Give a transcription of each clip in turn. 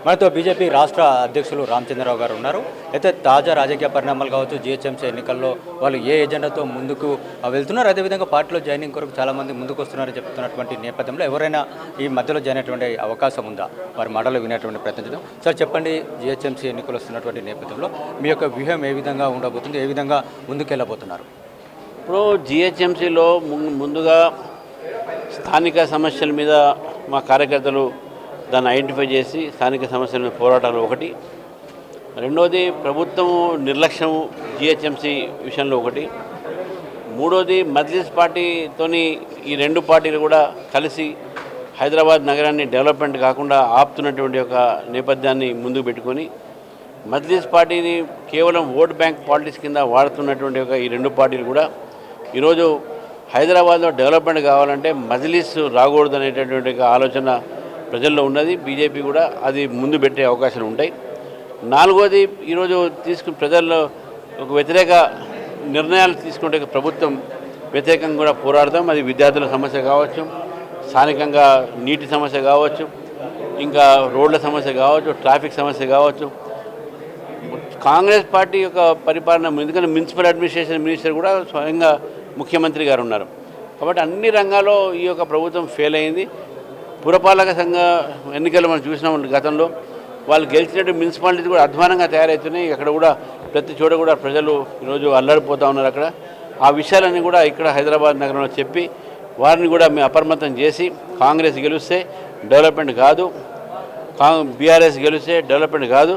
మనతో బీజేపీ రాష్ట్ర అధ్యక్షులు రామచంద్రరావు గారు ఉన్నారు. అయితే తాజా రాజకీయ పరిణామాలు కావచ్చు, జీహెచ్ఎంసీ ఎన్నికల్లో వాళ్ళు ఏ ఎజెండాతో ముందుకు వెళ్తున్నారు, అదేవిధంగా పార్టీలో జాయినింగ్ కొరకు చాలామంది ముందుకు వస్తున్నారని చెప్తున్నటువంటి నేపథ్యంలో ఎవరైనా ఈ మధ్యలో జాయిన్ అయ్యేటువంటి అవకాశం ఉందా? వారి మాటలు వినేటువంటి ప్రయత్నించడం. సార్ చెప్పండి, జీహెచ్ఎంసీ ఎన్నికలు వస్తున్నటువంటి నేపథ్యంలో మీ యొక్క వ్యూహం ఏ విధంగా ఉండబోతుంది, ఏ విధంగా ముందుకెళ్ళబోతున్నారు? ఇప్పుడు జిహెచ్ఎంసీలో ముందుగా స్థానిక సమస్యల మీద మా కార్యకర్తలు దాన్ని ఐడెంటిఫై చేసి స్థానిక సమస్యల మీద పోరాటాలు ఒకటి, రెండోది ప్రభుత్వం నిర్లక్ష్యం జిహెచ్ఎంసీ విషయంలో ఒకటి, మూడోది మజ్లిస్ పార్టీతోని ఈ రెండు పార్టీలు కూడా కలిసి హైదరాబాద్ నగరాన్ని డెవలప్మెంట్ కాకుండా ఆపుతున్నటువంటి ఒక నేపథ్యాన్ని ముందుకు పెట్టుకొని మజ్లిస్ పార్టీని కేవలం ఓట్ బ్యాంక్ పాలిటిక్స్ కింద వాడుతున్నటువంటి ఒక ఈ రెండు పార్టీలు కూడా ఈరోజు హైదరాబాద్లో డెవలప్మెంట్ కావాలంటే మజ్లిస్ రాకూడదు అనేటటువంటి ఆలోచన ప్రజల్లో ఉన్నది. బీజేపీ కూడా అది ముందు పెట్టే అవకాశాలు ఉంటాయి. నాలుగోది, ఈరోజు ప్రజల్లో ఒక వ్యతిరేక నిర్ణయాలు తీసుకుంటే ప్రభుత్వం వ్యతిరేకంగా కూడా పోరాడతాం. అది విద్యార్థుల సమస్య కావచ్చు, స్థానికంగా నీటి సమస్య కావచ్చు, ఇంకా రోడ్ల సమస్య కావచ్చు, ట్రాఫిక్ సమస్య కావచ్చు. కాంగ్రెస్ పార్టీ యొక్క పరిపాలన, ఎందుకంటే మున్సిపల్ అడ్మినిస్ట్రేషన్ మినిస్టర్ కూడా స్వయంగా ముఖ్యమంత్రి గారు ఉన్నారు. కాబట్టి అన్ని రంగాల్లో ఈ యొక్క ప్రభుత్వం ఫెయిల్ అయింది. పురపాలక సంఘ ఎన్నికలు మనం చూసినాం గతంలో, వాళ్ళు గెలిచినట్టు మున్సిపాలిటీ కూడా అధ్వానంగా తయారవుతున్నాయి. అక్కడ కూడా ప్రతి చోట కూడా ప్రజలు ఈరోజు అల్లడిపోతూ ఉన్నారు. అక్కడ ఆ విషయాలన్నీ కూడా ఇక్కడ హైదరాబాద్ నగరంలో చెప్పి వారిని కూడా మేము అప్రమత్తం చేసి కాంగ్రెస్ గెలిస్తే డెవలప్మెంట్ కాదు, బీఆర్ఎస్ గెలిస్తే డెవలప్మెంట్ కాదు,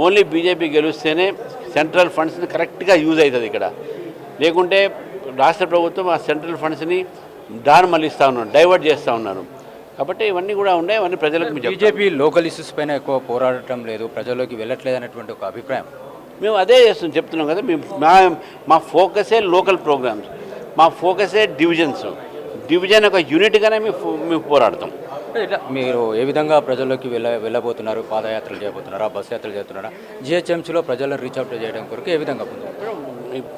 ఓన్లీ బీజేపీ గెలిస్తేనే సెంట్రల్ ఫండ్స్ని కరెక్ట్గా యూజ్ అవుతుంది. ఇక్కడ లేకుంటే రాష్ట్ర ప్రభుత్వం ఆ సెంట్రల్ ఫండ్స్ని దారి మళ్ళిస్తూ ఉన్నారు, డైవర్ట్ చేస్తూ ఉన్నారు. కాబట్టి ఇవన్నీ కూడా ఉన్నాయి. అవన్నీ ప్రజలకు బీజేపీ లోకల్ ఇష్యూస్ పైన ఎక్కువ పోరాడటం లేదు, ప్రజల్లోకి వెళ్ళట్లేదు అనేటువంటి ఒక అభిప్రాయం. మేము అదే చెప్తున్నాం కదా. మా ఫోకసే లోకల్ ప్రోగ్రామ్స్, మా ఫోకసే డివిజన్ ఒక యూనిట్గానే మేము పోరాడతాం. ఇట్లా మీరు ఏ విధంగా ప్రజల్లోకి వెళ్ళబోతున్నారు? పాదయాత్రలు చేయబోతున్నారా, బస్ యాత్రలు చేస్తున్నారా? జిహెచ్ఎంసీలో ప్రజలను రీచ్ అవుట్ చేయడం కొరకు ఏ విధంగా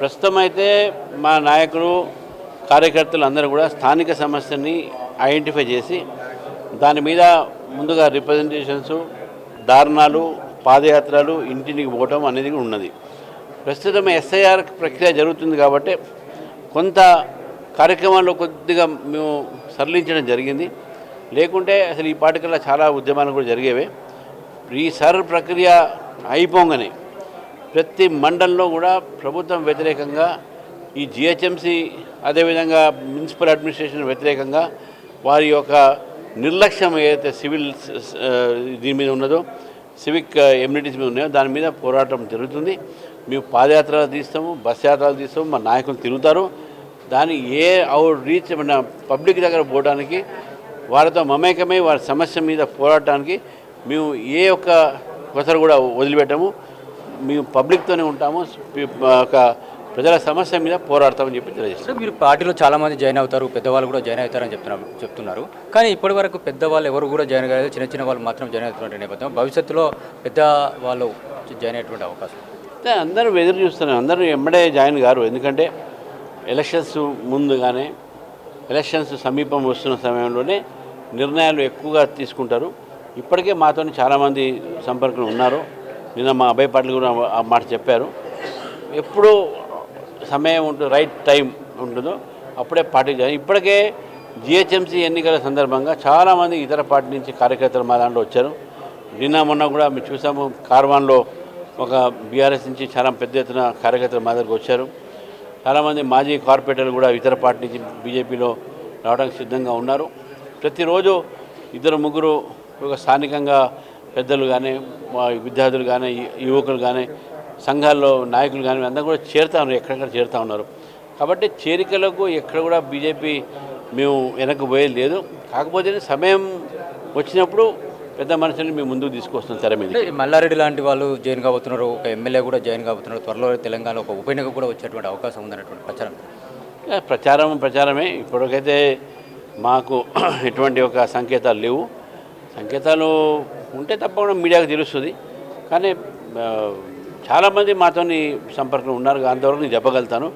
ప్రస్తుతం అయితే మా నాయకులు కార్యకర్తలు అందరూ కూడా స్థానిక సమస్యని ఐడెంటిఫై చేసి దాని మీద ముందుగా రిప్రజెంటేషన్స్, ధారణాలు, పాదయాత్రలు, ఇంటికి పోవటం అనేది ఉన్నది. ప్రస్తుతం ఎస్ఐఆర్ ప్రక్రియ జరుగుతుంది కాబట్టి కొంత కార్యక్రమాల్లో కొద్దిగా మేము సరళించడం జరిగింది. లేకుంటే అసలు ఈ పాటికల్లా చాలా ఉద్యమాలు కూడా జరిగేవే. ఈ ప్రక్రియ అయిపోగానే ప్రతి మండలంలో కూడా ప్రభుత్వం వ్యతిరేకంగా ఈ జిహెచ్ఎంసీ, అదేవిధంగా మున్సిపల్ అడ్మినిస్ట్రేషన్ వ్యతిరేకంగా వారి యొక్క నిర్లక్ష్యం ఏదైతే సివిల్ దీని మీద ఉన్నదో, సివిక్ ఎమ్యూనిటీస్ మీద ఉన్నాయో దాని మీద పోరాటం జరుగుతుంది. మేము పాదయాత్రలు తీస్తాము, బస్ యాత్రలు తీస్తాము, మా నాయకులు తిరుగుతారు. దాన్ని రీచ్ మన పబ్లిక్ దగ్గర పోవడానికి, వారితో మమేకమై వారి సమస్య మీద పోరాటానికి మేము ఏ ఒక్క కొసరు కూడా వదిలిపెట్టాము. మేము పబ్లిక్తోనే ఉంటాము, ఒక ప్రజల సమస్య మీద పోరాడతామని చెప్పి తెలియజేస్తారు. మీరు పార్టీలో చాలామంది జాయిన్ అవుతారు, పెద్దవాళ్ళు కూడా జాయిన్ అవుతారని చెప్తున్నారు. కానీ ఇప్పటి వరకు పెద్దవాళ్ళు ఎవరు కూడా జాయిన్ కాలేదు, చిన్న వాళ్ళు మాత్రం జాయిన్ అవుతున్న నేపథ్యం భవిష్యత్తులో పెద్ద వాళ్ళు జాయిన్ అయ్యేటువంటి అవకాశం అందరూ ఎదురు చూస్తున్నారు. అందరూ ఎమ్మడే జాయిన్ గారు. ఎందుకంటే ఎలక్షన్స్ ముందుగానే, ఎలక్షన్స్ సమీపం వస్తున్న సమయంలోనే నిర్ణయాలు ఎక్కువగా తీసుకుంటారు. ఇప్పటికే మాతో చాలామంది సంపర్కులు ఉన్నారు. నిన్న మా అభయ పాటలు కూడా ఆ మాట చెప్పారు. ఎప్పుడు సమయం ఉంటుంది, రైట్ టైం ఉంటుందో అప్పుడే పార్టీ జాయిన్. ఇప్పటికే జిహెచ్ఎంసీ ఎన్నికల సందర్భంగా చాలామంది ఇతర పార్టీ నుంచి కార్యకర్తలు మా దాంట్లో వచ్చారు. నిన్న మొన్న కూడా మేము చూసాము, కార్వాన్లో ఒక బీఆర్ఎస్ నుంచి చాలా పెద్ద ఎత్తున కార్యకర్తలు మా దగ్గరకు వచ్చారు. చాలామంది మాజీ కార్పొరేటర్లు కూడా ఇతర పార్టీ నుంచి బీజేపీలో రావడానికి సిద్ధంగా ఉన్నారు. ప్రతిరోజు ఇద్దరు ముగ్గురు ఒక స్థానికంగా పెద్దలు కానీ, విద్యార్థులు కానీ, యువకులు కానీ, సంఘాల్లో నాయకులు కానీ అందరూ కూడా చేరుతూ ఉన్నారు, ఎక్కడెక్కడ చేరుతూ ఉన్నారు. కాబట్టి చేరికలకు ఎక్కడ కూడా బీజేపీ మేము వెనక్కి పోయేది లేదు. కాకపోతే సమయం వచ్చినప్పుడు పెద్ద మనుషుల్ని మేము ముందుకు తీసుకొస్తాం తెర మీద. మల్లారెడ్డి లాంటి వాళ్ళు జాయిన్ కాబోతున్నారు, ఒక ఎమ్మెల్యే కూడా జాయిన్ కాబోతున్నారు. త్వరలో తెలంగాణ ఒక ఉప ఎన్నిక కూడా వచ్చేటువంటి అవకాశం ఉందన్నటువంటి ప్రచారమే. ఇప్పటికైతే మాకు ఎటువంటి ఒక సంకేతాలు లేవు. సంకేతాలు ఉంటే తప్పకుండా మీడియాకు తెలుస్తుంది. కానీ చాలామంది మాతో సంపర్కం ఉన్నారు. అంతవరకు నేను చెప్పగలుగుతాను.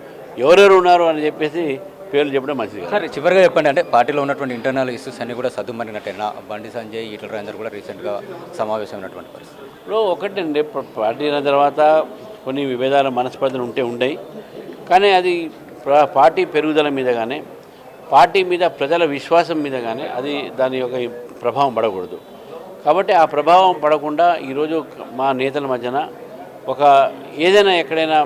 ఎవరెవరు ఉన్నారు అని చెప్పేసి పేర్లు చెప్పడం మంచిది కాదు. సరే చివరిగా చెప్పండి, అంటే పార్టీలో ఉన్నటువంటి ఇంటర్నల్ ఇష్యూస్ అన్ని కూడా సద్దుమణినట్టేనా? బండి సంజయ్, ఈటల రాజేందర్ కూడా రీసెంట్గా సమావేశం అయినటువంటి పరిస్థితి. ఇప్పుడు ఒకటండి, పార్టీ అయిన తర్వాత కొన్ని విభేదాల మనస్పర్ధలు ఉంటాయి. కానీ అది పార్టీ పెరుగుదల మీద కానీ పార్టీ మీద ప్రజల విశ్వాసం మీద కానీ అది దాని యొక్క ప్రభావం పడకూడదు. కాబట్టి ఆ ప్రభావం పడకుండా ఈరోజు మా నేతల మధ్యన ఒక ఏదైనా ఎక్కడైనా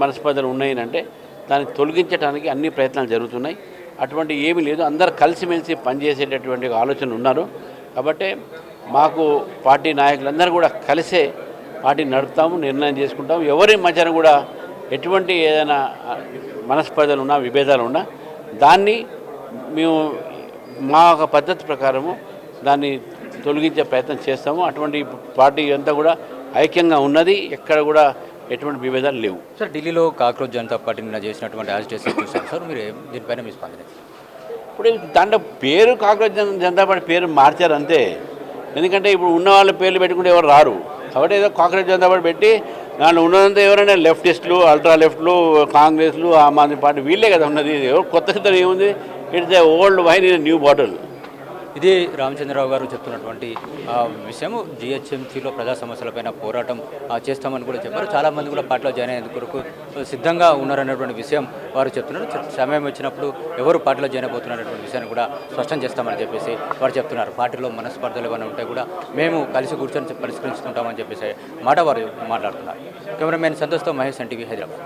మనస్పర్ధలు ఉన్నాయనంటే దాన్ని తొలగించడానికి అన్ని ప్రయత్నాలు జరుగుతున్నాయి. అటువంటి ఏమీ లేదు, అందరు కలిసిమెలిసి పనిచేసేటటువంటి ఆలోచనలు ఉన్నారు. కాబట్టి మాకు పార్టీ నాయకులందరూ కూడా కలిసే పార్టీ నడుపుతాము, నిర్ణయం చేసుకుంటాము. ఎవరి మధ్యన కూడా ఎటువంటి ఏదైనా మనస్పర్ధలు ఉన్నా, విభేదాలు ఉన్నా దాన్ని మేము మా ఒక పద్ధతి ప్రకారము దాన్ని తొలగించే ప్రయత్నం చేస్తాము. అటువంటి పార్టీ అంతా కూడా ఐక్యంగా ఉన్నది, ఎక్కడ కూడా ఎటువంటి విభేదాలు లేవు. సార్ ఢిల్లీలో కాక్రోచ్ జనతా పార్టీ నిన్న చేసినటువంటి యాజిటేషన్ చూసారు సార్, మీరు దీనిపైన మీ స్పందన? ఇప్పుడు దాంట్లో పేరు కాక్రోచ్ జనతా పార్టీ పేరు మార్చారు అంతే. ఎందుకంటే ఇప్పుడు ఉన్న వాళ్ళ పేర్లు పెట్టుకుంటే ఎవరు రారు. కాబట్టి ఏదో కాక్రోచ్ జనతా పార్టీ పెట్టి దాంట్లో ఉన్నదంతా ఎవరైనా లెఫ్టిస్టులు, అల్ట్రా లెఫ్ట్లు, కాంగ్రెస్లు, ఆమ్ ఆద్మీ పార్టీ వీళ్ళే కదా ఉన్నది. ఎవరు కొత్త ఏముంది? It's the old wine in new bottle. ఇది రామచంద్రరావు గారు చెప్తున్నటువంటి విషయము. జిహెచ్ఎంసీలో ప్రజా సమస్యలపైన పోరాటం చేస్తామని కూడా చెప్పారు. చాలామంది కూడా పార్టీలో జాయిన్ అయ్యేందుకు కొరకు సిద్ధంగా ఉన్నారనేటువంటి విషయం వారు చెప్తున్నారు. సమయం వచ్చినప్పుడు ఎవరు పార్టీలో జాయిన్ అయిపోతున్నటువంటి విషయాన్ని కూడా స్పష్టం చేస్తామని చెప్పేసి వారు చెప్తున్నారు. పార్టీలో మనస్పర్ధలు ఏమైనా ఉంటే కూడా మేము కలిసి కూర్చొని పరిష్కరించుకుంటామని చెప్పేసి మాట వారు మాట్లాడుతున్నారు. కెమెరామెన్ సంతోష్తో మహేష్, ఎన్టీవీ, హైదరాబాద్.